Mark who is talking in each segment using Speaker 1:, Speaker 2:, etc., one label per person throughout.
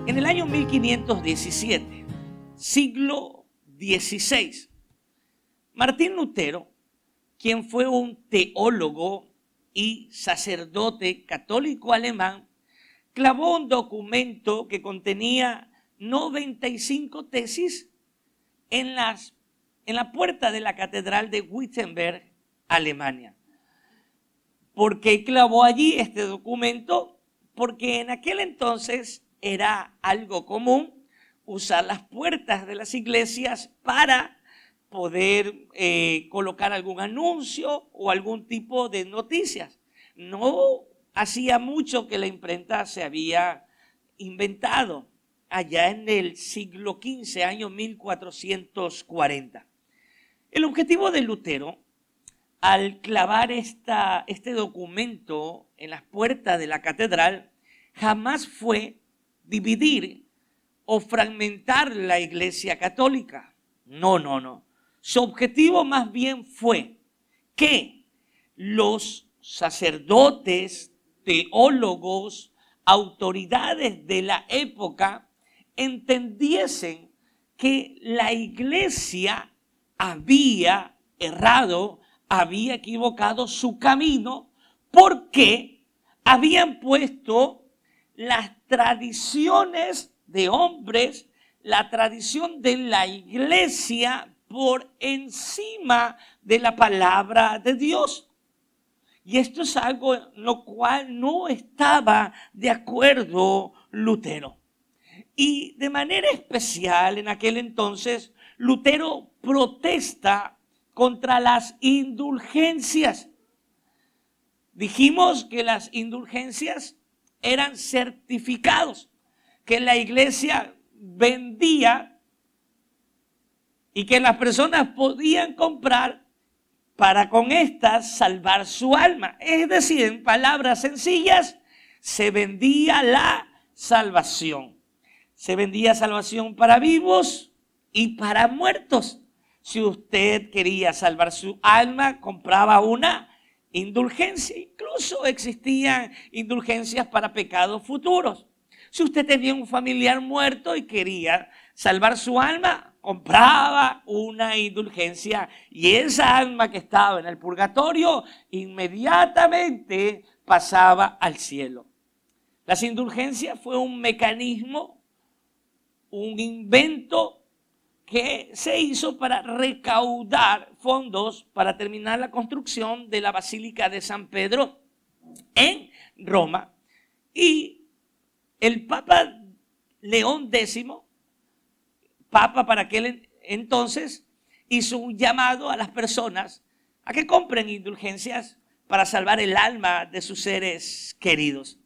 Speaker 1: En el año 1517, siglo XVI, Martín Lutero, quien fue un teólogo y sacerdote católico alemán, clavó un documento que contenía 95 tesis en la puerta de la Catedral de Wittenberg, Alemania. ¿Por qué clavó allí este documento? Porque en aquel entonces era algo común usar las puertas de las iglesias para poder colocar algún anuncio o algún tipo de noticias. No hacía mucho que la imprenta se había inventado, allá en el siglo XV, año 1440. El objetivo de Lutero, al clavar este documento en las puertas de la catedral, jamás fue dividir o fragmentar la Iglesia Católica. No. Su objetivo más bien fue que los sacerdotes, teólogos, autoridades de la época entendiesen que la Iglesia había errado, había equivocado su camino, porque habían puesto las tradiciones de hombres, la tradición de la iglesia por encima de la palabra de Dios. Y esto es algo en lo cual no estaba de acuerdo Lutero. Y de manera especial en aquel entonces, Lutero protesta contra las indulgencias. Dijimos que las indulgencias eran certificados que la iglesia vendía y que las personas podían comprar para con estas salvar su alma. Es decir, en palabras sencillas, se vendía la salvación. Se vendía salvación para vivos y para muertos. Si usted quería salvar su alma, compraba una indulgencia. Incluso existían indulgencias para pecados futuros. Si usted tenía un familiar muerto y quería salvar su alma, compraba una indulgencia y esa alma que estaba en el purgatorio inmediatamente pasaba al cielo. Las indulgencias fue un mecanismo, un invento que se hizo para recaudar fondos para terminar la construcción de la Basílica de San Pedro en Roma. Y el Papa León X, Papa para aquel entonces, hizo un llamado a las personas a que compren indulgencias para salvar el alma de sus seres queridos.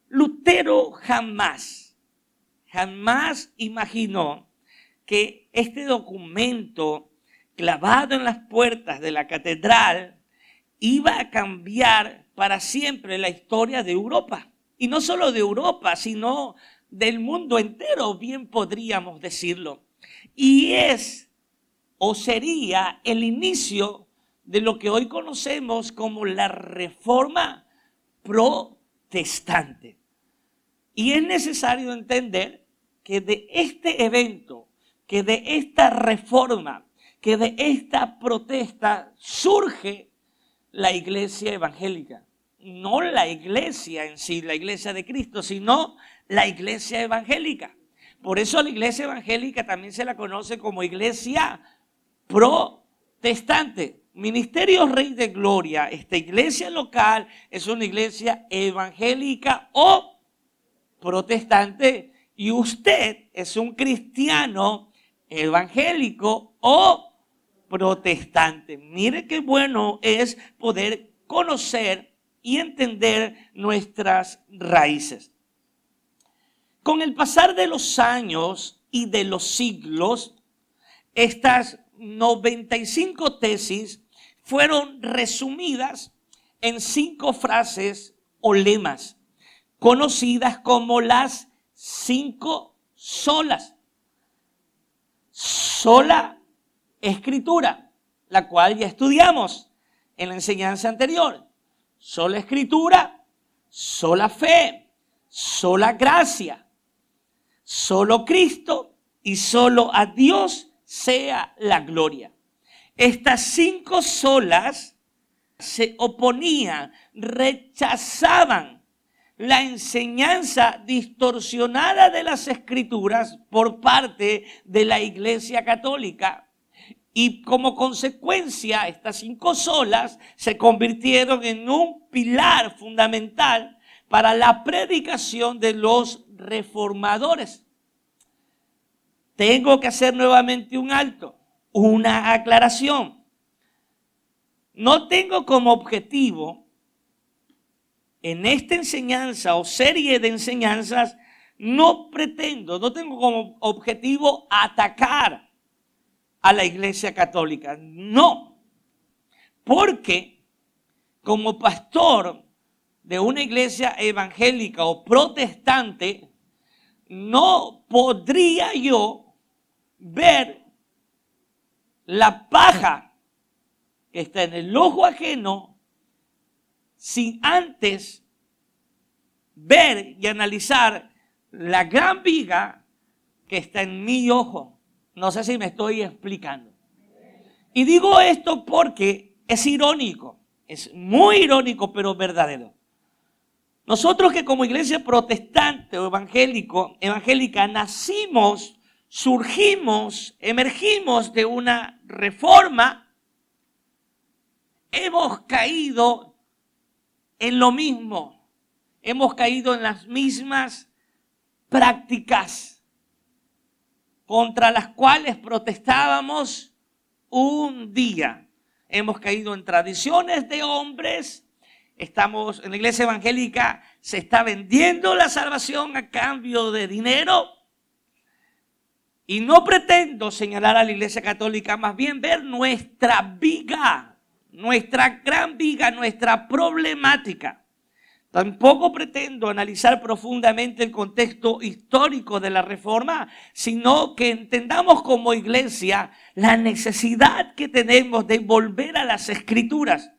Speaker 1: Lutero jamás imaginó que este documento clavado en las puertas de la catedral iba a cambiar para siempre la historia de Europa. Y no solo de Europa, sino del mundo entero, bien podríamos decirlo. Y es o sería el inicio de lo que hoy conocemos como la Reforma Protestante. Y es necesario entender que de este evento, que de esta reforma, que de esta protesta surge la iglesia evangélica. No la iglesia en sí, la iglesia de Cristo, sino la iglesia evangélica. Por eso la iglesia evangélica también se la conoce como iglesia protestante. Ministerio Rey de Gloria, esta iglesia local es una iglesia evangélica o protestante y usted es un cristiano evangélico o protestante. Mire qué bueno es poder conocer y entender nuestras raíces. Con el pasar de los años y de los siglos, estas 95 tesis fueron resumidas en 5 frases o lemas, conocidas como las 5 solas. Sola Escritura, la cual ya estudiamos en la enseñanza anterior. Sola Escritura, sola fe, sola gracia, solo Cristo y solo a Dios sea la gloria. Estas 5 solas se oponían, rechazaban la enseñanza distorsionada de las Escrituras por parte de la Iglesia Católica. Y como consecuencia, estas 5 solas se convirtieron en un pilar fundamental para la predicación de los reformadores. Tengo que hacer nuevamente un alto, una aclaración. No tengo como objetivo en esta enseñanza o serie de enseñanzas, no tengo como objetivo atacar a la Iglesia Católica. No, porque como pastor de una iglesia evangélica o protestante, no podría yo ver la paja que está en el ojo ajeno sin antes ver y analizar la gran viga que está en mi ojo. No sé si me estoy explicando. Y digo esto porque es irónico, es muy irónico, pero verdadero. Nosotros que como iglesia protestante o evangélica nacimos, surgimos, emergimos de una reforma, hemos caído en lo mismo, hemos caído en las mismas prácticas contra las cuales protestábamos un día. Hemos caído en tradiciones de hombres. Estamos en la iglesia evangélica, se está vendiendo la salvación a cambio de dinero. Y no pretendo señalar a la iglesia católica, más bien ver nuestra viga, nuestra gran viga, nuestra problemática. Tampoco pretendo analizar profundamente el contexto histórico de la Reforma, sino que entendamos como iglesia la necesidad que tenemos de volver a las Escrituras.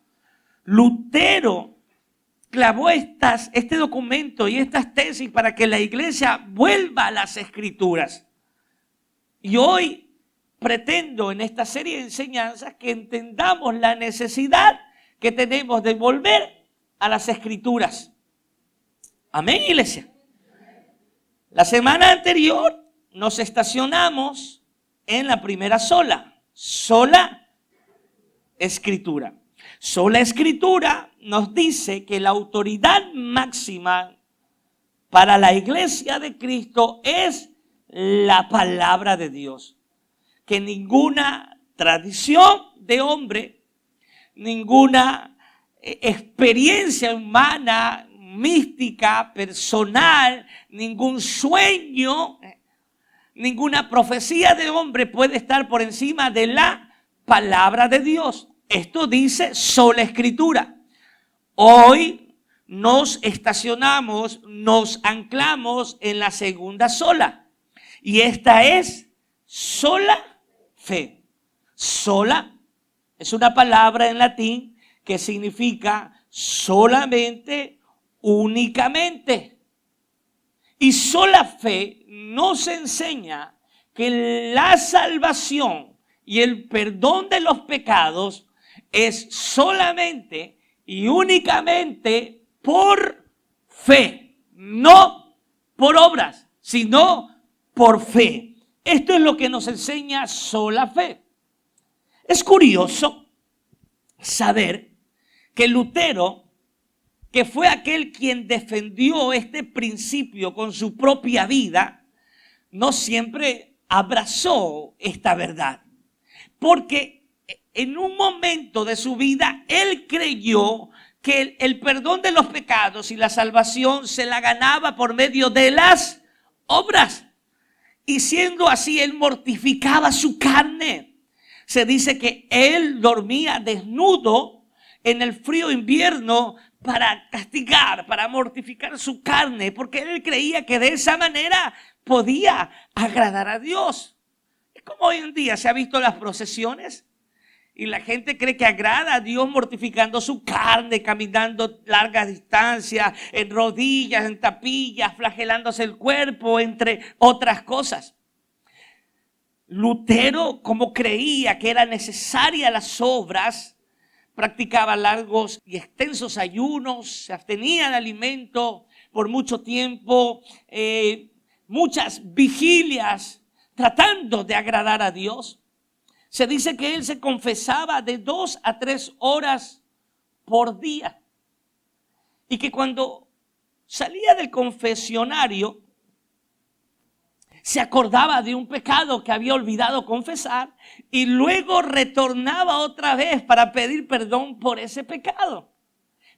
Speaker 1: Lutero clavó este documento y estas tesis para que la iglesia vuelva a las Escrituras. Y hoy pretendo en esta serie de enseñanzas que entendamos la necesidad que tenemos de volver a las Escrituras. Amén, iglesia. La semana anterior nos estacionamos en la primera sola Escritura. Sola Escritura nos dice que la autoridad máxima para la iglesia de Cristo es la palabra de Dios. Que ninguna tradición de hombre, ninguna experiencia humana, mística, personal, ningún sueño, ninguna profecía de hombre puede estar por encima de la palabra de Dios. Esto dice sola Escritura. Hoy nos estacionamos, nos anclamos en la segunda sola. Y esta es sola fe. Sola es una palabra en latín que significa solamente, únicamente. Y sola fe nos enseña que la salvación y el perdón de los pecados es solamente y únicamente por fe, no por obras, sino por fe. Esto es lo que nos enseña sola fe. Es curioso saber que Lutero, que fue aquel quien defendió este principio con su propia vida, no siempre abrazó esta verdad. Porque en un momento de su vida, él creyó que el perdón de los pecados y la salvación se la ganaba por medio de las obras. Y siendo así, él mortificaba su carne. Se dice que él dormía desnudo en el frío invierno para castigar, para mortificar su carne, porque él creía que de esa manera podía agradar a Dios. Es como hoy en día se ha visto las procesiones Y la gente cree que agrada a Dios mortificando su carne, caminando largas distancias, en rodillas, en tapillas, flagelándose el cuerpo, entre otras cosas. Lutero, como creía que eran necesarias las obras, practicaba largos y extensos ayunos, se abstenía de alimento por mucho tiempo, muchas vigilias, tratando de agradar a Dios. Se dice que él se confesaba de 2 a 3 horas por día. Y que cuando salía del confesionario, se acordaba de un pecado que había olvidado confesar y luego retornaba otra vez para pedir perdón por ese pecado.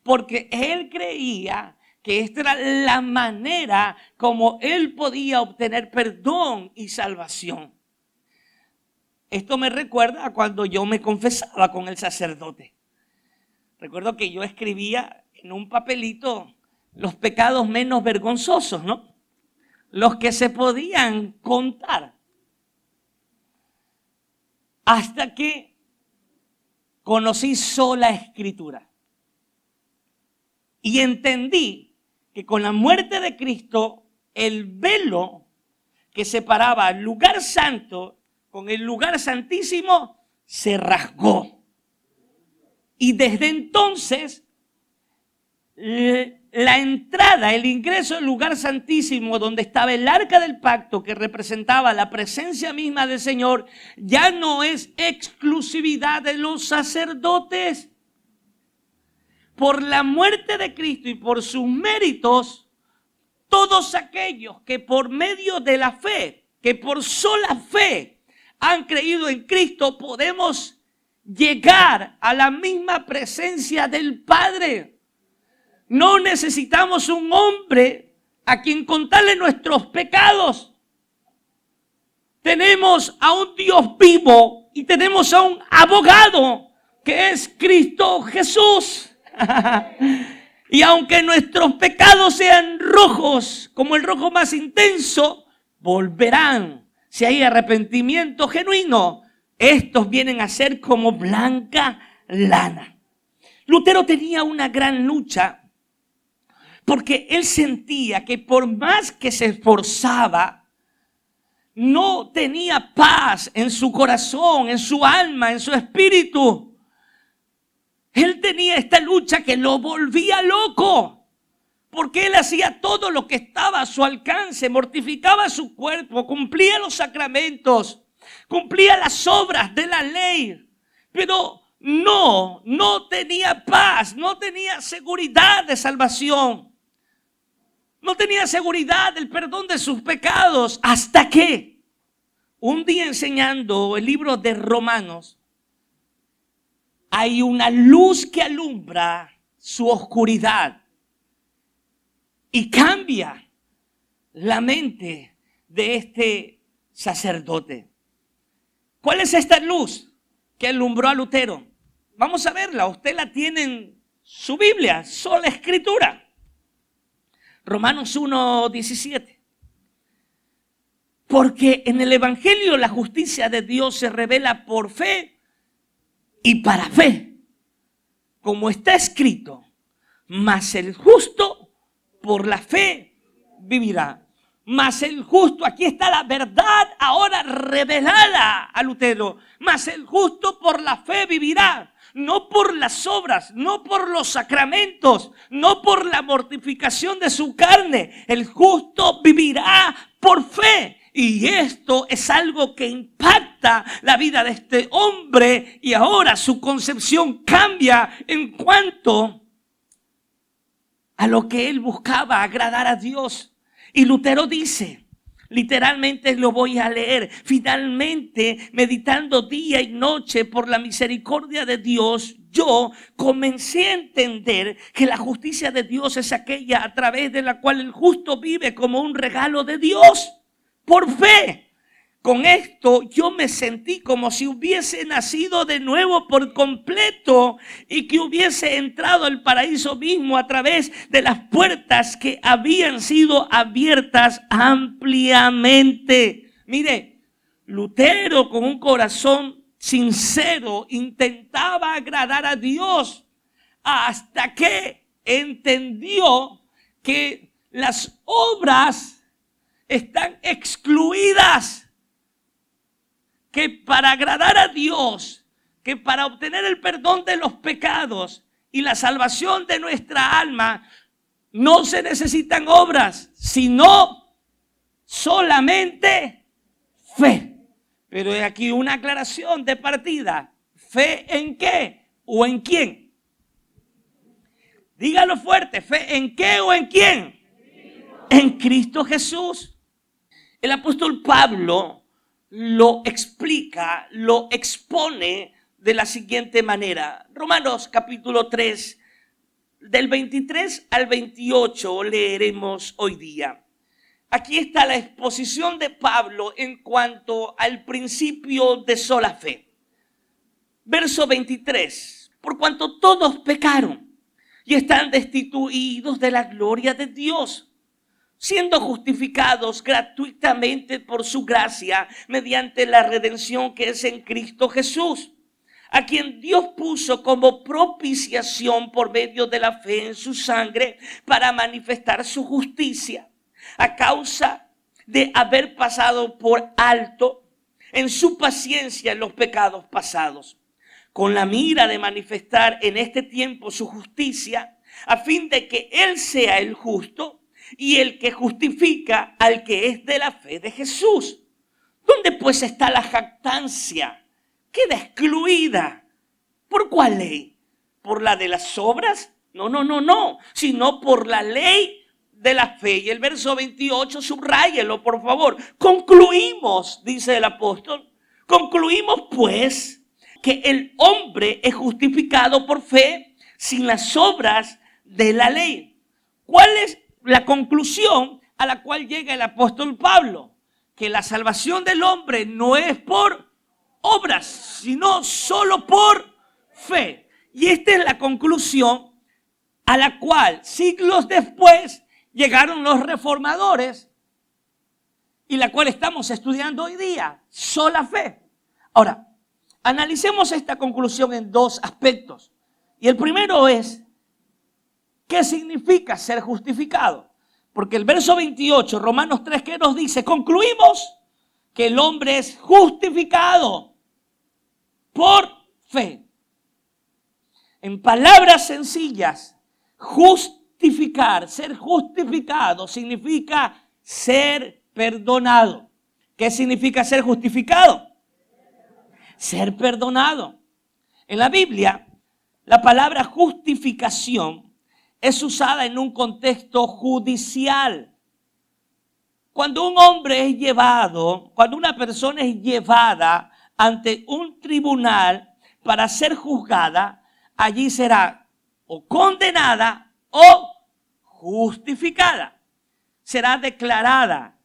Speaker 1: Porque él creía que esta era la manera como él podía obtener perdón y salvación. Esto me recuerda a cuando yo me confesaba con el sacerdote. Recuerdo que yo escribía en un papelito los pecados menos vergonzosos, ¿no? Los que se podían contar. Hasta que conocí sola Escritura. Y entendí que con la muerte de Cristo, el velo que separaba el lugar santo con el lugar santísimo se rasgó. Y desde entonces, la entrada, el ingreso al lugar santísimo donde estaba el arca del pacto que representaba la presencia misma del Señor, ya no es exclusividad de los sacerdotes. Por la muerte de Cristo y por sus méritos, todos aquellos que por medio de la fe, que por sola fe han creído en Cristo, podemos llegar a la misma presencia del Padre. No necesitamos un hombre a quien contarle nuestros pecados. Tenemos a un Dios vivo y tenemos a un abogado que es Cristo Jesús. Y aunque nuestros pecados sean rojos, como el rojo más intenso, volverán. Si hay arrepentimiento genuino, estos vienen a ser como blanca lana. Lutero tenía una gran lucha porque él sentía que por más que se esforzaba, no tenía paz en su corazón, en su alma, en su espíritu. Él tenía esta lucha que lo volvía loco. Porque él hacía todo lo que estaba a su alcance, mortificaba su cuerpo, cumplía los sacramentos, cumplía las obras de la ley, pero no tenía paz, no tenía seguridad de salvación, no tenía seguridad del perdón de sus pecados, hasta que un día enseñando el libro de Romanos, hay una luz que alumbra su oscuridad. Y cambia la mente de este sacerdote. ¿Cuál es esta luz que alumbró a Lutero? Vamos a verla. Usted la tiene en su Biblia, sola Escritura. Romanos 1:17. Porque en el Evangelio la justicia de Dios se revela por fe y para fe. Como está escrito, mas el justo por la fe vivirá. Mas el justo, aquí está la verdad ahora revelada a Lutero. Mas el justo por la fe vivirá. No por las obras, no por los sacramentos, no por la mortificación de su carne. El justo vivirá por fe. Y esto es algo que impacta la vida de este hombre. Y ahora su concepción cambia en cuanto a lo que él buscaba, agradar a Dios. Y Lutero dice, literalmente lo voy a leer: finalmente, meditando día y noche por la misericordia de Dios, yo comencé a entender que la justicia de Dios es aquella a través de la cual el justo vive como un regalo de Dios, por fe. Con esto yo me sentí como si hubiese nacido de nuevo por completo y que hubiese entrado al paraíso mismo a través de las puertas que habían sido abiertas ampliamente. Mire, Lutero, con un corazón sincero, intentaba agradar a Dios hasta que entendió que las obras están excluidas, que para agradar a Dios, que para obtener el perdón de los pecados y la salvación de nuestra alma, no se necesitan obras, sino solamente fe. Pero hay aquí una aclaración de partida. ¿Fe en qué o en quién? Dígalo fuerte. ¿Fe en qué o en quién? En Cristo Jesús. El apóstol Pablo lo explica, lo expone de la siguiente manera. Romanos capítulo 3, del 23 al 28 leeremos hoy día. Aquí está la exposición de Pablo en cuanto al principio de sola fe. Verso 23. Por cuanto todos pecaron y están destituidos de la gloria de Dios, siendo justificados gratuitamente por su gracia mediante la redención que es en Cristo Jesús, a quien Dios puso como propiciación por medio de la fe en su sangre para manifestar su justicia, a causa de haber pasado por alto en su paciencia los pecados pasados, con la mira de manifestar en este tiempo su justicia, a fin de que Él sea el justo y el que justifica al que es de la fe de Jesús. ¿Dónde pues está la jactancia? Queda excluida. ¿Por cuál ley? ¿Por la de las obras? No, sino por la ley de la fe. Y el verso 28, subráyelo por favor. Concluimos, dice el apóstol, concluimos pues que el hombre es justificado por fe sin las obras de la ley. ¿Cuál es la conclusión a la cual llega el apóstol Pablo? Que la salvación del hombre no es por obras, sino solo por fe. Y esta es la conclusión a la cual siglos después llegaron los reformadores y la cual estamos estudiando hoy día, sola fe. Ahora, analicemos esta conclusión en dos aspectos. Y el primero es, ¿qué significa ser justificado? Porque el verso 28, Romanos 3, ¿qué nos dice? Concluimos que el hombre es justificado por fe. En palabras sencillas, justificar, ser justificado significa ser perdonado. ¿Qué significa ser justificado? Ser perdonado. En la Biblia, la palabra justificación es usada en un contexto judicial. Cuando un hombre es llevado, cuando una persona es llevada ante un tribunal para ser juzgada, allí será o condenada o justificada. Será declarada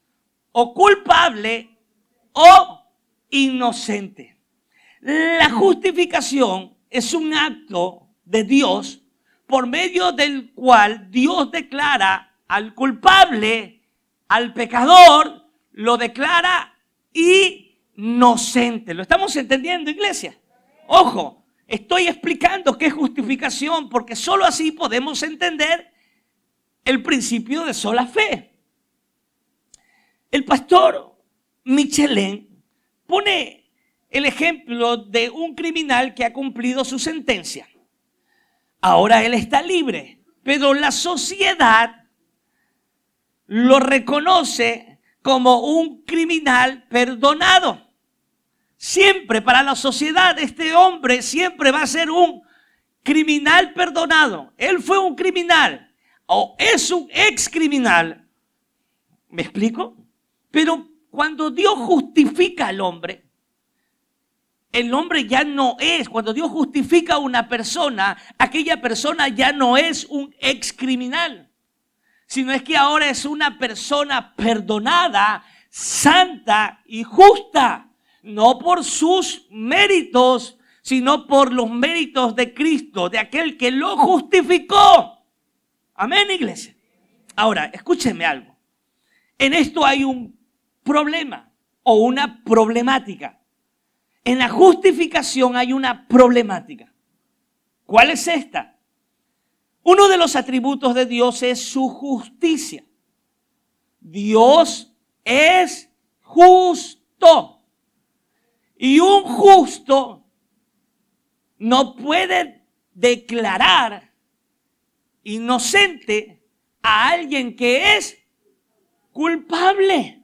Speaker 1: o culpable o inocente. La justificación es un acto de Dios por medio del cual Dios declara al culpable, al pecador, lo declara inocente. ¿Lo estamos entendiendo, iglesia? Ojo, estoy explicando qué es justificación porque solo así podemos entender el principio de sola fe. El pastor Michelin pone el ejemplo de un criminal que ha cumplido su sentencia. Ahora él está libre, pero la sociedad lo reconoce como un criminal perdonado. Siempre para la sociedad este hombre siempre va a ser un criminal perdonado. Él fue un criminal o es un ex criminal. ¿Me explico? Pero cuando Dios justifica al hombre, el hombre ya no es, cuando Dios justifica a una persona, aquella persona ya no es un ex criminal, sino es que ahora es una persona perdonada, santa y justa, no por sus méritos, sino por los méritos de Cristo, de aquel que lo justificó. Amén, iglesia. Ahora, escúchenme algo. En esto hay un problema o una problemática. En la justificación hay una problemática. ¿Cuál es esta? Uno de los atributos de Dios es su justicia. Dios es justo. Y un justo no puede declarar inocente a alguien que es culpable.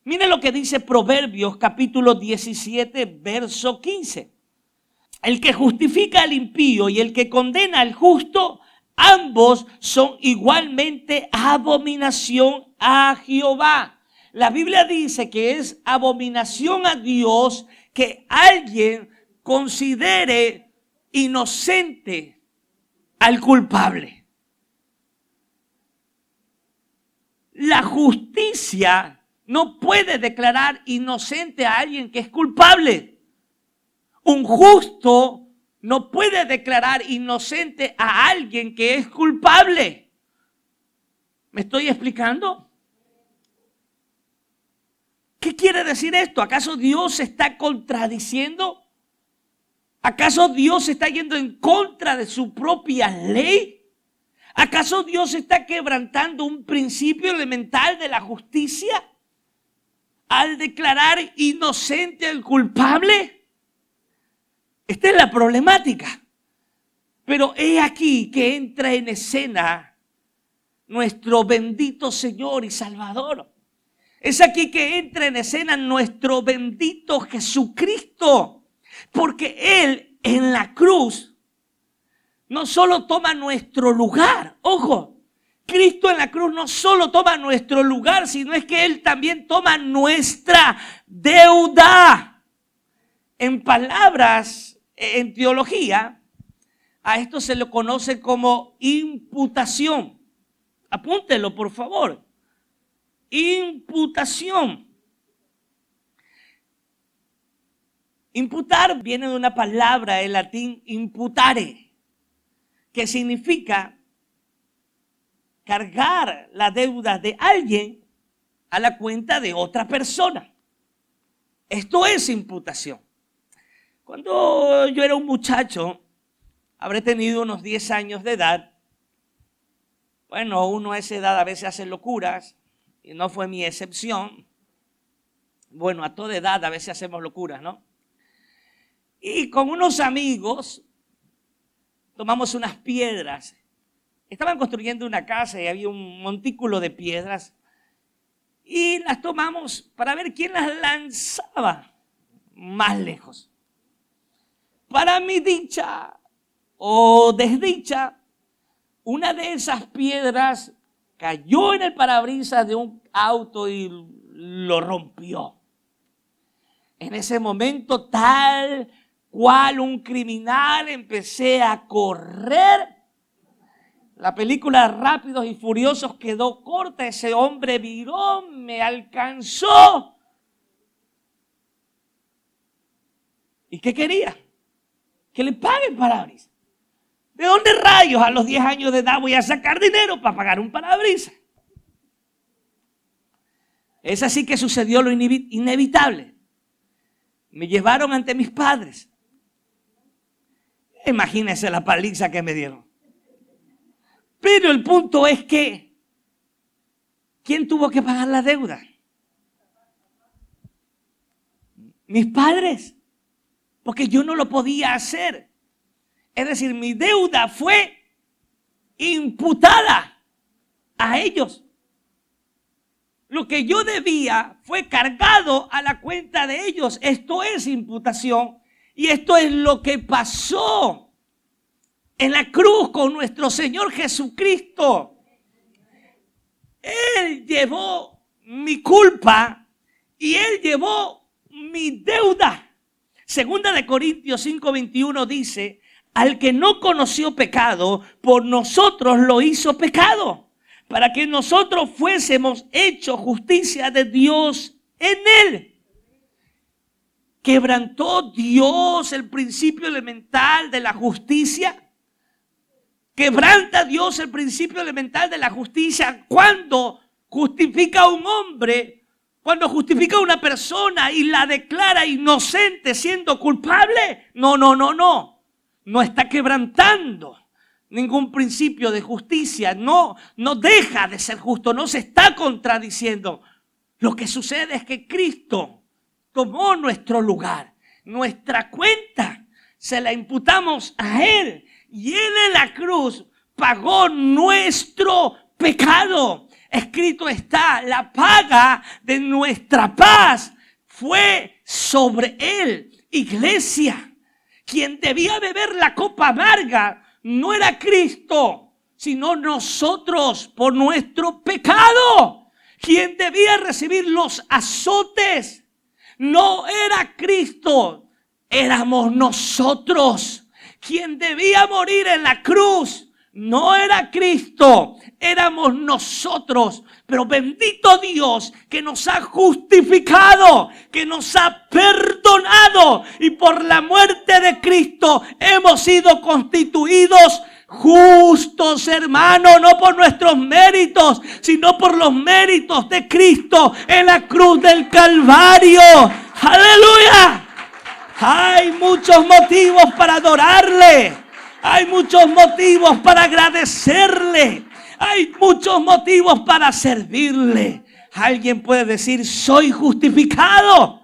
Speaker 1: Mire lo que dice Proverbios capítulo 17, verso 15. El que justifica al impío y el que condena al justo, ambos son igualmente abominación a Jehová. La Biblia dice que es abominación a Dios que alguien considere inocente al culpable. La justicia no puede declarar inocente a alguien que es culpable. Un justo no puede declarar inocente a alguien que es culpable. ¿Me estoy explicando? ¿Qué quiere decir esto? ¿Acaso Dios se está contradiciendo? ¿Acaso Dios está yendo en contra de su propia ley? ¿Acaso Dios está quebrantando un principio elemental de la justicia al declarar inocente al culpable? Esta es la problemática. Pero he aquí que entra en escena nuestro bendito Señor y Salvador. Es aquí que entra en escena nuestro bendito Jesucristo. Porque Él en la cruz no solo toma nuestro lugar. Ojo, Cristo en la cruz no solo toma nuestro lugar, sino es que Él también toma nuestra deuda. En palabras, en teología, a esto se le conoce como imputación. Apúntelo, por favor. Imputación. Imputar viene de una palabra en latín imputare, que significa cargar la deuda de alguien a la cuenta de otra persona. Esto es imputación. Cuando yo era un muchacho, habré tenido unos 10 años de edad. Bueno, uno a esa edad a veces hace locuras y no fue mi excepción. Bueno, a toda edad a veces hacemos locuras, ¿no? Y con unos amigos tomamos unas piedras. Estaban construyendo una casa y había un montículo de piedras. Y las tomamos para ver quién las lanzaba más lejos. Para mi dicha o desdicha, una de esas piedras cayó en el parabrisas de un auto y lo rompió. En ese momento, tal cual un criminal, empecé a correr. La película Rápidos y Furiosos quedó corta. Ese hombre viró, me alcanzó. ¿Y qué quería? Que le pague el parabrisas. ¿De dónde rayos a los 10 años de edad voy a sacar dinero para pagar un parabrisas? Es así que sucedió lo inevitable. Me llevaron ante mis padres. Imagínense la paliza que me dieron. Pero el punto es que, ¿quién tuvo que pagar la deuda? Mis padres. Porque yo no lo podía hacer. Es decir, mi deuda fue imputada a ellos. Lo que yo debía fue cargado a la cuenta de ellos. Esto es imputación. Y esto es lo que pasó en la cruz con nuestro Señor Jesucristo. Él llevó mi culpa y Él llevó mi deuda. Segunda de Corintios 5:21 dice, al que no conoció pecado, por nosotros lo hizo pecado, para que nosotros fuésemos hechos justicia de Dios en Él. ¿Quebrantó Dios el principio elemental de la justicia? ¿Quebranta Dios el principio elemental de la justicia cuando justifica a un hombre Cuando justifica a una persona y la declara inocente siendo culpable, no. No está quebrantando ningún principio de justicia. No deja de ser justo, no se está contradiciendo. Lo que sucede es que Cristo tomó nuestro lugar. Nuestra cuenta se la imputamos a Él. Y Él en la cruz pagó nuestro pecado. Escrito está, la paga de nuestra paz fue sobre Él. Iglesia, quien debía beber la copa amarga no era Cristo, sino nosotros por nuestro pecado. Quien debía recibir los azotes no era Cristo, éramos nosotros. Quien debía morir en la cruz no era Cristo, éramos nosotros. Pero bendito Dios que nos ha justificado, que nos ha perdonado. Y por la muerte de Cristo hemos sido constituidos justos, hermano, no por nuestros méritos, sino por los méritos de Cristo en la cruz del Calvario. ¡Aleluya! Hay muchos motivos para adorarle. Hay muchos motivos para agradecerle. Hay muchos motivos para servirle. Alguien puede decir, soy justificado.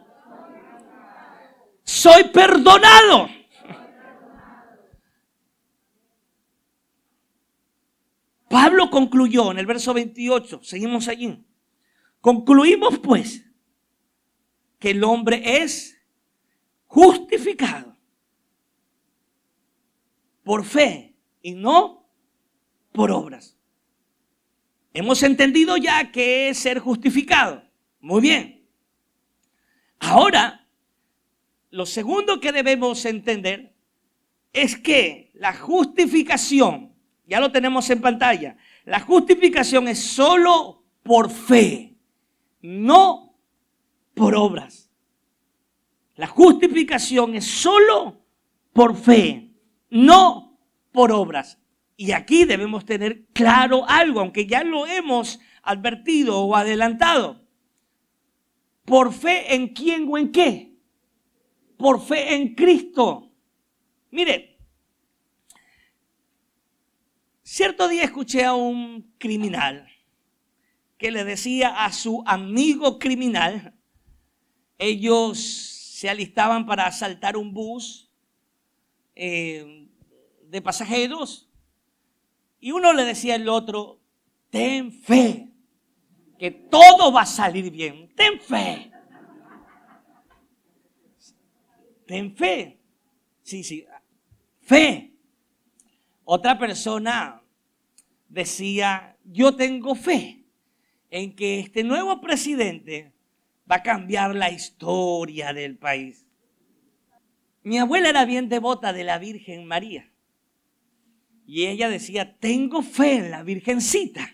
Speaker 1: Soy perdonado. Pablo concluyó en el verso 28. Seguimos allí. Concluimos pues que el hombre es justificado por fe y no por obras. Hemos entendido ya qué es ser justificado. Muy bien. Ahora, lo segundo que debemos entender es que la justificación, ya lo tenemos en pantalla, la justificación es solo por fe, no por obras. La justificación es solo por fe, no por obras. Y aquí debemos tener claro algo, aunque ya lo hemos advertido o adelantado. ¿Por fe en quién o en qué? Por fe en Cristo. Mire, cierto día escuché a un criminal que le decía a su amigo criminal, ellos se alistaban para asaltar un bus de pasajeros, y uno le decía al otro, ten fe, que todo va a salir bien, ten fe. Ten fe. Sí, fe. Otra persona decía, yo tengo fe en que este nuevo presidente va a cambiar la historia del país. Mi abuela era bien devota de la Virgen María. Y ella decía, tengo fe en la Virgencita.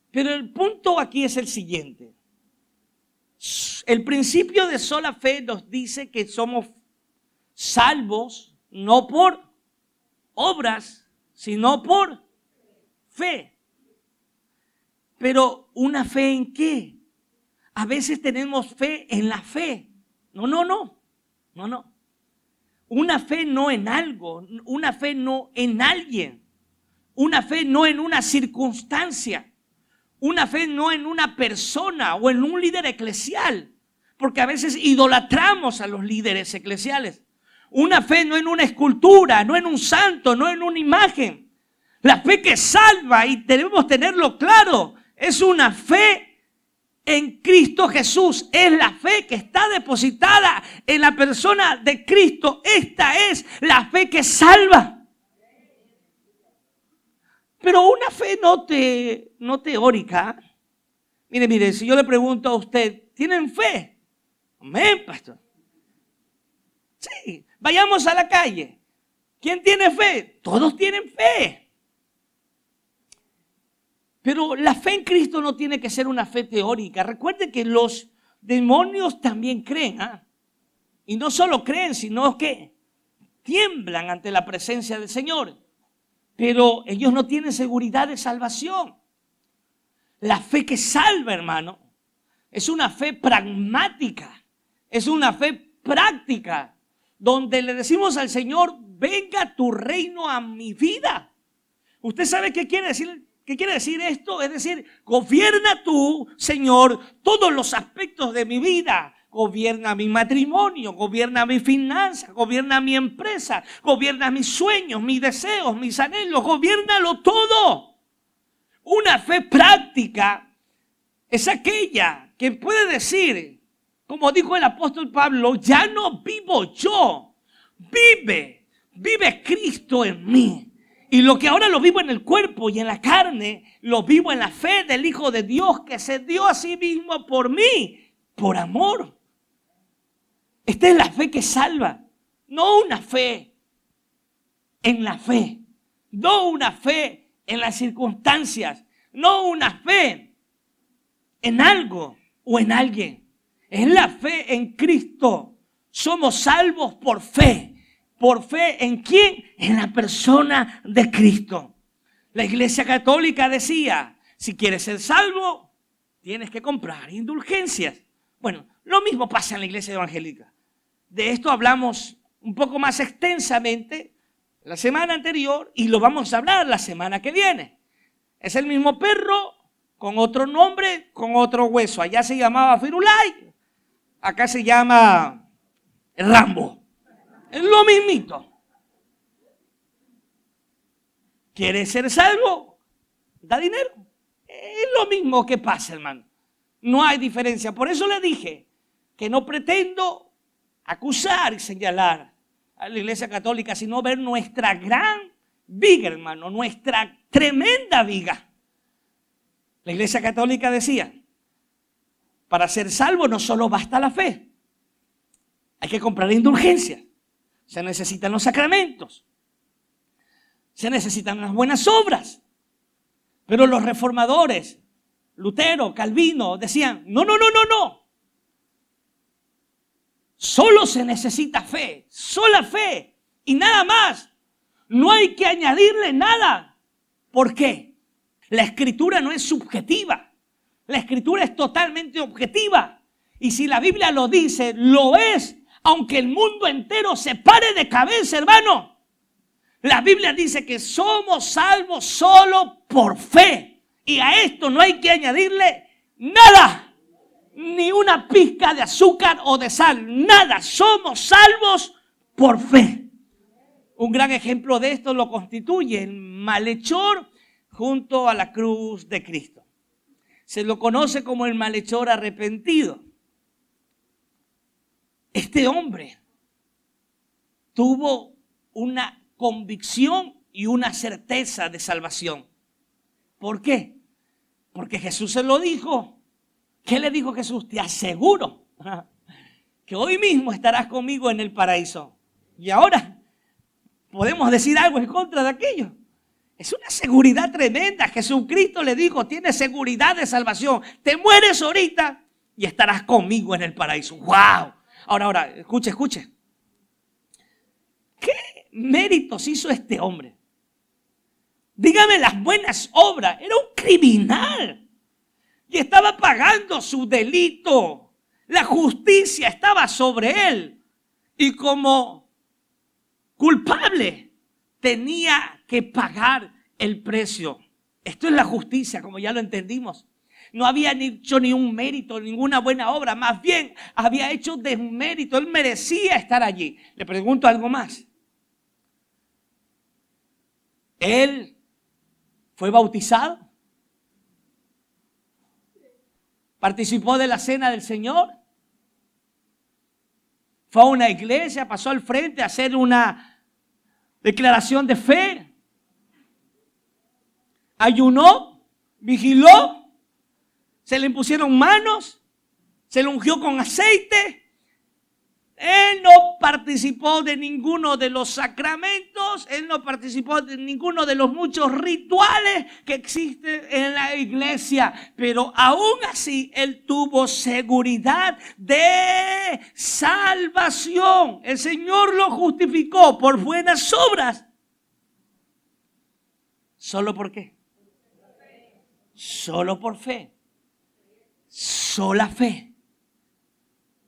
Speaker 1: Pero el punto aquí es el siguiente. El principio de sola fe nos dice que somos salvos no por obras, sino por fe. Pero ¿una fe en qué? A veces tenemos fe en la fe. No. Una fe no en algo, una fe no en alguien, una fe no en una circunstancia, una fe no en una persona o en un líder eclesial, porque a veces idolatramos a los líderes eclesiales. Una fe no en una escultura, no en un santo, no en una imagen. La fe que salva, y debemos tenerlo claro, es una fe en Cristo Jesús. Es la fe que está depositada en la persona de Cristo. Esta es la fe que salva. Pero una fe no teórica. Mire, si yo le pregunto a usted, ¿tienen fe? Amén, pastor. Sí, vayamos a la calle. ¿Quién tiene fe? Todos tienen fe. Pero la fe en Cristo no tiene que ser una fe teórica. Recuerde que los demonios también creen. Y no solo creen, sino que tiemblan ante la presencia del Señor. Pero ellos no tienen seguridad de salvación. La fe que salva, hermano, Es una fe pragmática, es una fe práctica, donde le decimos al Señor, venga tu reino a mi vida. ¿Usted sabe qué quiere decir? ¿Qué quiere decir esto? Es decir, gobierna tú, Señor, todos los aspectos de mi vida. Gobierna mi matrimonio, gobierna mi finanzas, gobierna mi empresa, gobierna mis sueños, mis deseos, mis anhelos, gobiérnalo todo. Una fe práctica es aquella que puede decir, como dijo el apóstol Pablo, ya no vivo yo, vive Cristo en mí. Y lo que ahora lo vivo en el cuerpo y en la carne, lo vivo en la fe del Hijo de Dios que se dio a sí mismo por mí, por amor. Esta es la fe que salva, no una fe en la fe, no una fe en las circunstancias, no una fe en algo o en alguien. Es la fe en Cristo. Somos salvos por fe. ¿Por fe en quién? En la persona de Cristo. La Iglesia Católica decía, si quieres ser salvo, tienes que comprar indulgencias. Bueno, lo mismo pasa en la Iglesia Evangélica. De esto hablamos un poco más extensamente la semana anterior y lo vamos a hablar la semana que viene. Es el mismo perro con otro nombre, con otro hueso. Allá se llamaba Firulai, acá se llama Rambo. Es lo mismito. ¿Quieres ser salvo? Da dinero. Es lo mismo que pasa, hermano. No hay diferencia. Por eso le dije que no pretendo acusar y señalar a la Iglesia Católica, sino ver nuestra gran viga, hermano, nuestra tremenda viga. La Iglesia Católica decía, para ser salvo no solo basta la fe, hay que comprar indulgencias, se necesitan los sacramentos, se necesitan las buenas obras. Pero los reformadores, Lutero, Calvino, decían, no. Solo se necesita fe, sola fe y nada más. No hay que añadirle nada. ¿Por qué? La Escritura no es subjetiva. La Escritura es totalmente objetiva. Y si la Biblia lo dice, lo es. Aunque el mundo entero se pare de cabeza, hermano. La Biblia dice que somos salvos solo por fe. Y a esto no hay que añadirle nada. Ni una pizca de azúcar o de sal. Nada. Somos salvos por fe. Un gran ejemplo de esto lo constituye el malhechor junto a la cruz de Cristo. Se lo conoce como el malhechor arrepentido. Este hombre tuvo una convicción y una certeza de salvación. ¿Por qué? Porque Jesús se lo dijo. ¿Qué le dijo Jesús? Te aseguro que hoy mismo estarás conmigo en el paraíso. Y ahora podemos decir algo en contra de aquello. Es una seguridad tremenda. Jesucristo le dijo, tienes seguridad de salvación. Te mueres ahorita y estarás conmigo en el paraíso. ¡Wow! Ahora, escuche. ¿Qué méritos hizo este hombre? Dígame las buenas obras. Era un criminal. Y estaba pagando su delito. La justicia estaba sobre él. Y como culpable tenía que pagar el precio. Esto es la justicia, como ya lo entendimos. No había hecho ni un mérito, ninguna buena obra. Más bien, había hecho desmérito. Él merecía estar allí. Le pregunto algo más. ¿Él fue bautizado? ¿Participó de la cena del Señor? ¿Fue a una iglesia? ¿Pasó al frente a hacer una declaración de fe? ¿Ayunó? ¿Vigiló? ¿Se le impusieron manos? ¿Se le ungió con aceite? Él no participó de ninguno de los sacramentos, él no participó de ninguno de los muchos rituales que existen en la iglesia, pero aún así él tuvo seguridad de salvación. El Señor lo justificó por buenas obras. ¿Solo por qué? Solo por fe. sola fe.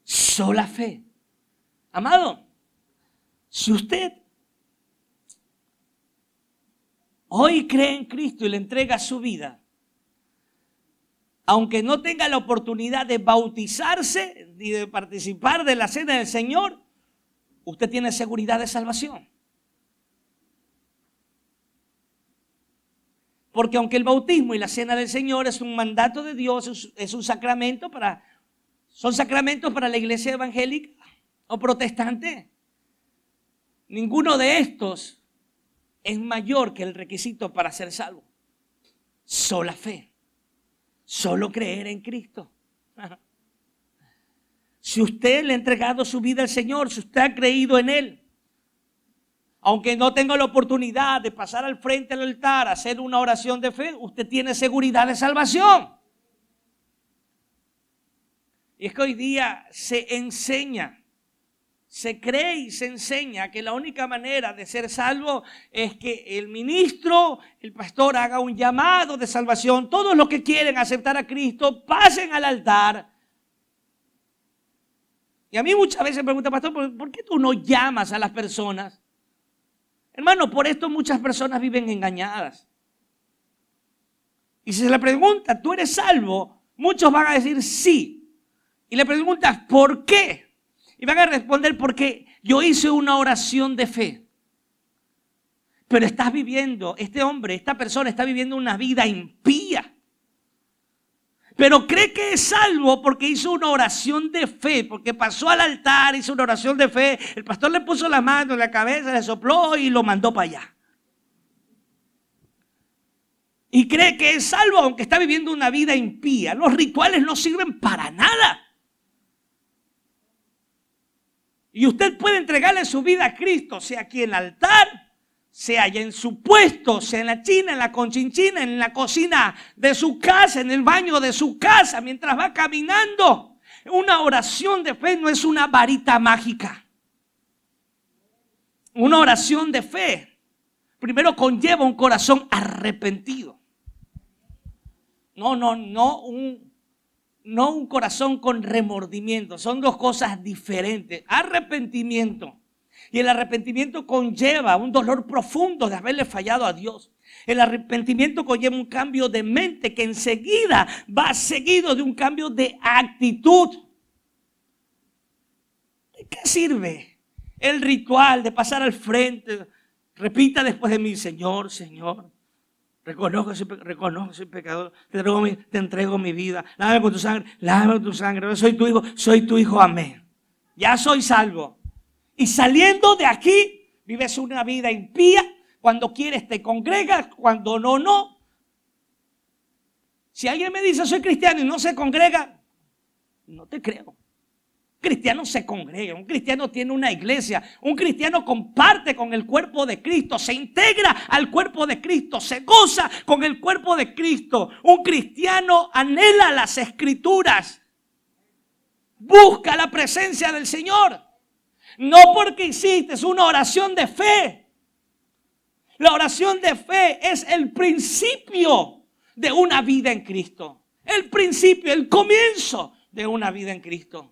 Speaker 1: Sola fe. Amado, si usted hoy cree en Cristo y le entrega su vida, aunque no tenga la oportunidad de bautizarse ni de participar de la cena del Señor, usted tiene seguridad de salvación. Porque aunque el bautismo y la cena del Señor es un mandato de Dios, es un sacramento son sacramentos para la iglesia evangélica o protestante, ninguno de estos es mayor que el requisito para ser salvo. Sola fe. Solo creer en Cristo. Si usted le ha entregado su vida al Señor, si usted ha creído en Él, aunque no tenga la oportunidad de pasar al frente del altar, hacer una oración de fe, usted tiene seguridad de salvación. Y es que hoy día se enseña, se cree y se enseña que la única manera de ser salvo es que el ministro, el pastor haga un llamado de salvación. Todos los que quieren aceptar a Cristo pasen al altar. Y a mí muchas veces me preguntan, pastor, ¿por qué tú no llamas a las personas? Hermano, por esto muchas personas viven engañadas. Y si se le pregunta, ¿tú eres salvo? Muchos van a decir sí. Y le preguntas, ¿por qué? Y van a responder, porque yo hice una oración de fe. Pero estás viviendo, esta persona está viviendo una vida impía. Pero cree que es salvo porque hizo una oración de fe, porque pasó al altar, hizo una oración de fe, el pastor le puso la mano en la cabeza, le sopló y lo mandó para allá. Y cree que es salvo aunque está viviendo una vida impía. Los rituales no sirven para nada. Y usted puede entregarle su vida a Cristo, sea aquí en el altar, sea allá en su puesto, sea en la china, en la conchinchina, en la cocina de su casa, en el baño de su casa, mientras va caminando. Una oración de fe no es una varita mágica. Una oración de fe primero conlleva un corazón arrepentido. No un corazón con remordimiento. Son dos cosas diferentes. Arrepentimiento. Y el arrepentimiento conlleva un dolor profundo de haberle fallado a Dios. El arrepentimiento conlleva un cambio de mente que enseguida va seguido de un cambio de actitud. ¿De qué sirve el ritual de pasar al frente? Repita después de mí, Señor, Señor. Reconozco que soy pecador, te entrego mi vida, lávame con tu sangre, soy tu hijo, amén. Ya soy salvo. Y saliendo de aquí, vives una vida impía, cuando quieres te congregas, cuando no. Si alguien me dice soy cristiano y no se congrega, no te creo. Un cristiano se congrega, un cristiano tiene una iglesia, un cristiano comparte con el cuerpo de Cristo, se integra al cuerpo de Cristo, se goza con el cuerpo de Cristo. Un cristiano anhela las escrituras, busca la presencia del Señor, no porque hiciste una oración de fe. La oración de fe es el principio de una vida en Cristo, el principio, el comienzo de una vida en Cristo.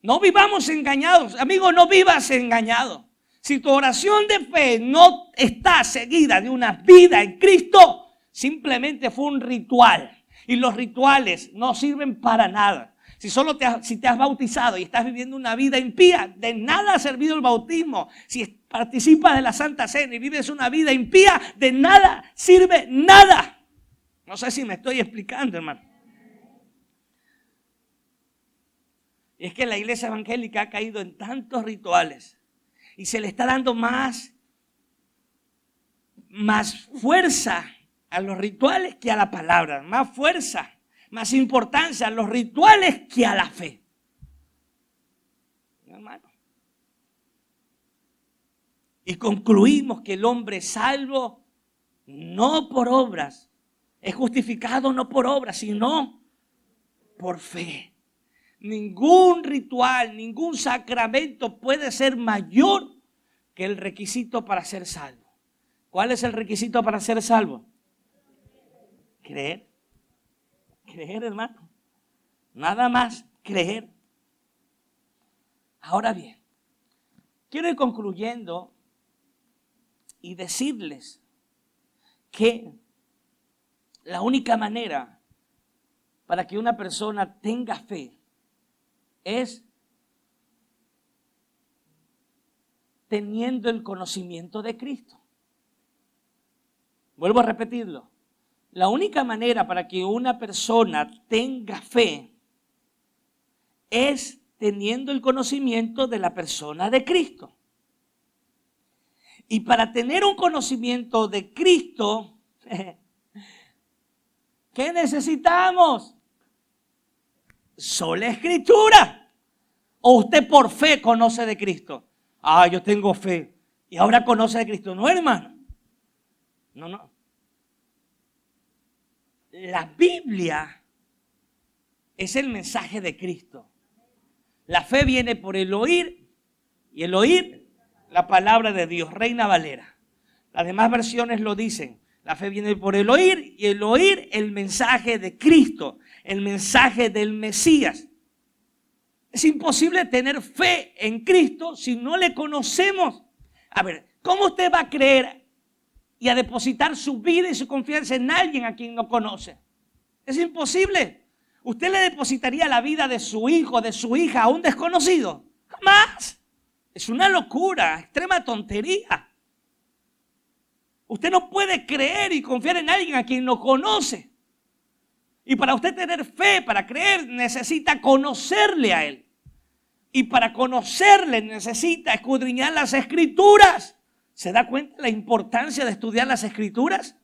Speaker 1: No vivamos engañados, amigo, no vivas engañado. Si tu oración de fe no está seguida de una vida en Cristo, simplemente fue un ritual. Y los rituales no sirven para nada. Si te has bautizado y estás viviendo una vida impía, de nada ha servido el bautismo. Si participas de la Santa Cena y vives una vida impía, de nada sirve nada. No sé si me estoy explicando, hermano. Y es que la iglesia evangélica ha caído en tantos rituales y se le está dando más fuerza a los rituales que a la palabra, más fuerza, más importancia a los rituales que a la fe. Hermano. Y concluimos que el hombre es salvo no por obras, es justificado no por obras, sino por fe. Ningún ritual, ningún sacramento puede ser mayor que el requisito para ser salvo. ¿Cuál es el requisito para ser salvo? Creer. Creer, hermano. Nada más creer. Ahora bien, quiero ir concluyendo y decirles que la única manera para que una persona tenga fe es teniendo el conocimiento de Cristo. Vuelvo a repetirlo. La única manera para que una persona tenga fe es teniendo el conocimiento de la persona de Cristo. Y para tener un conocimiento de Cristo, ¿qué necesitamos? Sola Escritura. ¿O usted por fe conoce de Cristo? Yo tengo fe y ahora conoce de Cristo. No, hermano. No. La Biblia es el mensaje de Cristo. La fe viene por el oír y el oír la palabra de Dios. Reina Valera. Las demás versiones lo dicen. La fe viene por el oír y el oír el mensaje de Cristo, el mensaje del Mesías. Es imposible tener fe en Cristo si no le conocemos. A ver, ¿cómo usted va a creer y a depositar su vida y su confianza en alguien a quien no conoce? Es imposible. ¿Usted le depositaría la vida de su hijo, de su hija a un desconocido? Jamás. Es una locura, extrema tontería. Usted no puede creer y confiar en alguien a quien no conoce. Y para usted tener fe, para creer, necesita conocerle a él. Y para conocerle necesita escudriñar las Escrituras. ¿Se da cuenta la importancia de estudiar las Escrituras?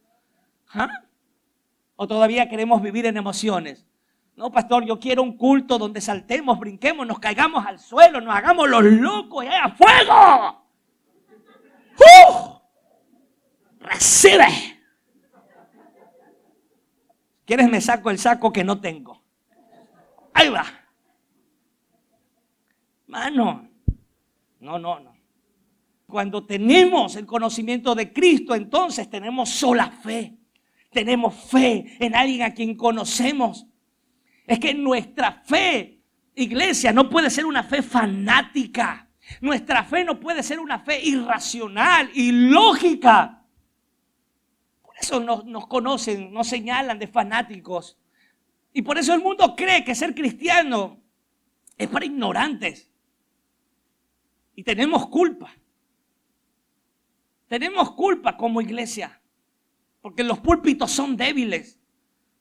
Speaker 1: ¿O todavía queremos vivir en emociones? No, pastor, yo quiero un culto donde saltemos, brinquemos, nos caigamos al suelo, nos hagamos los locos y haya fuego. ¡Recibe! ¿Quieres me saco el saco que no tengo? Ahí va. Mano, no. Cuando tenemos el conocimiento de Cristo, entonces tenemos sola fe. Tenemos fe en alguien a quien conocemos. Es que nuestra fe, iglesia, no puede ser una fe fanática. Nuestra fe no puede ser una fe irracional, ilógica. Por eso nos conocen, nos señalan de fanáticos. Y por eso el mundo cree que ser cristiano es para ignorantes. Y tenemos culpa. Tenemos culpa como iglesia. Porque los púlpitos son débiles.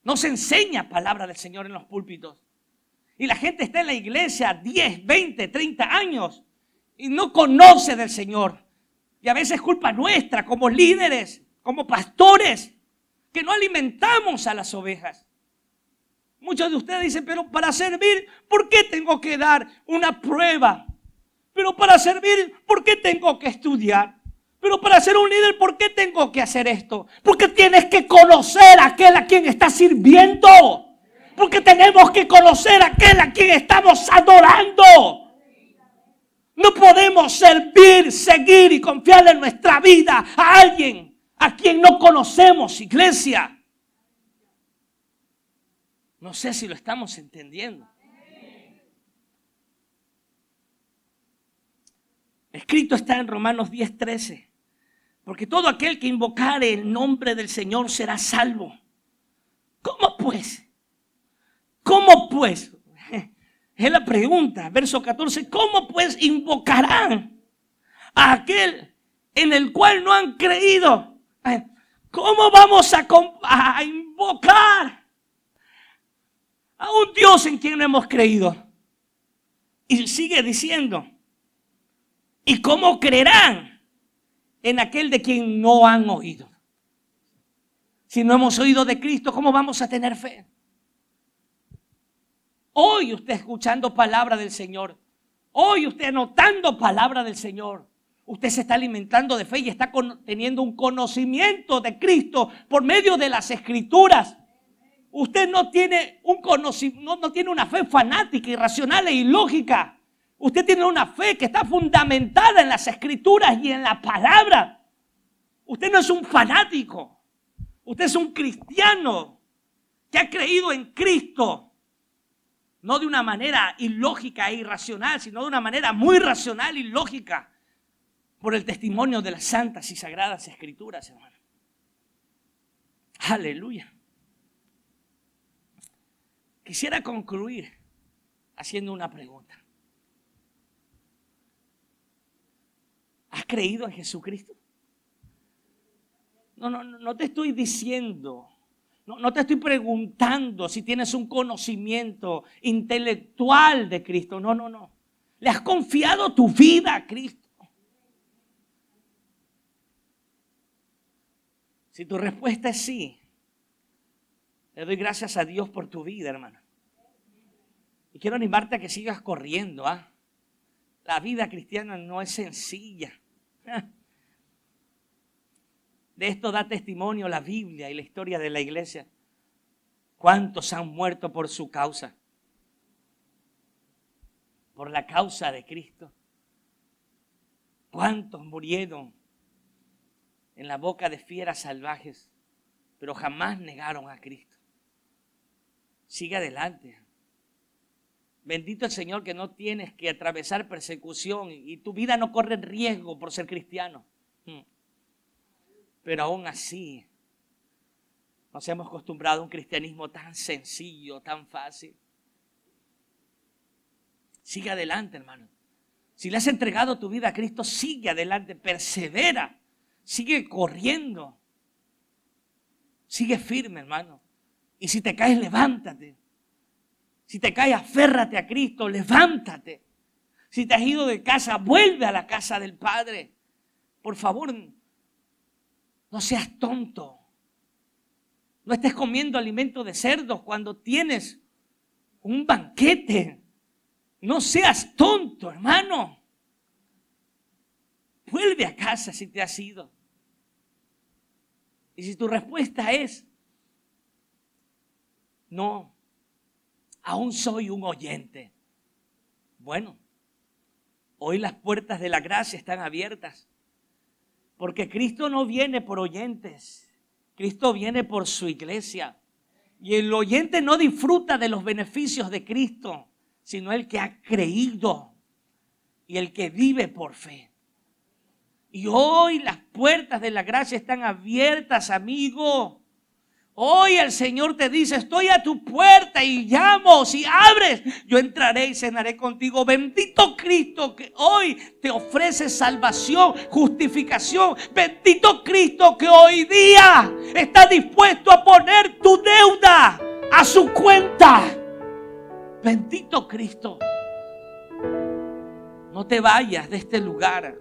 Speaker 1: No se enseña palabra del Señor en los púlpitos. Y la gente está en la iglesia 10, 20, 30 años y no conoce del Señor. Y a veces es culpa nuestra como líderes, como pastores, que no alimentamos a las ovejas. Muchos de ustedes dicen, pero para servir, ¿por qué tengo que dar una prueba? Pero para servir, ¿por qué tengo que estudiar? Pero para ser un líder, ¿por qué tengo que hacer esto? Porque tienes que conocer a aquel a quien estás sirviendo. Porque tenemos que conocer a aquel a quien estamos adorando. No podemos servir, seguir y confiar en nuestra vida a alguien a quien no conocemos, iglesia. No sé si lo estamos entendiendo. Escrito está en Romanos 10:13. Porque todo aquel que invocare el nombre del Señor será salvo. ¿Cómo pues? ¿Cómo pues? Es la pregunta, verso 14. ¿Cómo pues invocarán a aquel en el cual no han creído? ¿Cómo vamos a invocar a un Dios en quien no hemos creído? Y sigue diciendo, ¿y cómo creerán en aquel de quien no han oído? Si no hemos oído de Cristo, ¿cómo vamos a tener fe? Hoy usted escuchando palabra del Señor, hoy usted anotando palabra del Señor, usted se está alimentando de fe y está teniendo un conocimiento de Cristo por medio de las Escrituras. Usted no tiene no tiene una fe fanática, irracional e ilógica. Usted tiene una fe que está fundamentada en las Escrituras y en la palabra. Usted no es un fanático. Usted es un cristiano que ha creído en Cristo. No de una manera ilógica e irracional, sino de una manera muy racional y lógica, por el testimonio de las santas y sagradas escrituras, hermano. Aleluya. Quisiera concluir haciendo una pregunta. ¿Has creído en Jesucristo? No te estoy diciendo, no te estoy preguntando si tienes un conocimiento intelectual de Cristo. No. ¿Le has confiado tu vida a Cristo? Si tu respuesta es sí, le doy gracias a Dios por tu vida, hermano. Y quiero animarte a que sigas corriendo. La vida cristiana no es sencilla. De esto da testimonio la Biblia y la historia de la iglesia. ¿Cuántos han muerto por su causa? Por la causa de Cristo. ¿Cuántos murieron en la boca de fieras salvajes, pero jamás negaron a Cristo? Sigue adelante. Bendito el Señor que no tienes que atravesar persecución y tu vida no corre riesgo por ser cristiano. Pero aún así, nos hemos acostumbrado a un cristianismo tan sencillo, tan fácil. Sigue adelante, hermano. Si le has entregado tu vida a Cristo, sigue adelante, persevera, sigue corriendo. Sigue firme, hermano. Y si te caes, levántate. Si te caes, aférrate a Cristo, levántate. Si te has ido de casa, vuelve a la casa del Padre. Por favor, no seas tonto. No estés comiendo alimento de cerdos cuando tienes un banquete. No seas tonto, hermano. Vuelve a casa si te has ido. Y si tu respuesta es no, aún soy un oyente. Bueno, hoy las puertas de la gracia están abiertas. Porque Cristo no viene por oyentes. Cristo viene por su iglesia. Y el oyente no disfruta de los beneficios de Cristo, sino el que ha creído y el que vive por fe. Y hoy las puertas de la gracia están abiertas, amigo. Hoy el Señor te dice, estoy a tu puerta y llamo. Si abres, yo entraré y cenaré contigo. Bendito Cristo que hoy te ofrece salvación, justificación. Bendito Cristo que hoy día está dispuesto a poner tu deuda a su cuenta. Bendito Cristo. No te vayas de este lugar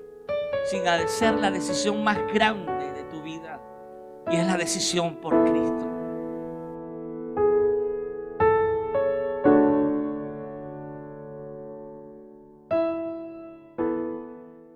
Speaker 1: sin hacer la decisión más grande de tu vida. Y es la decisión por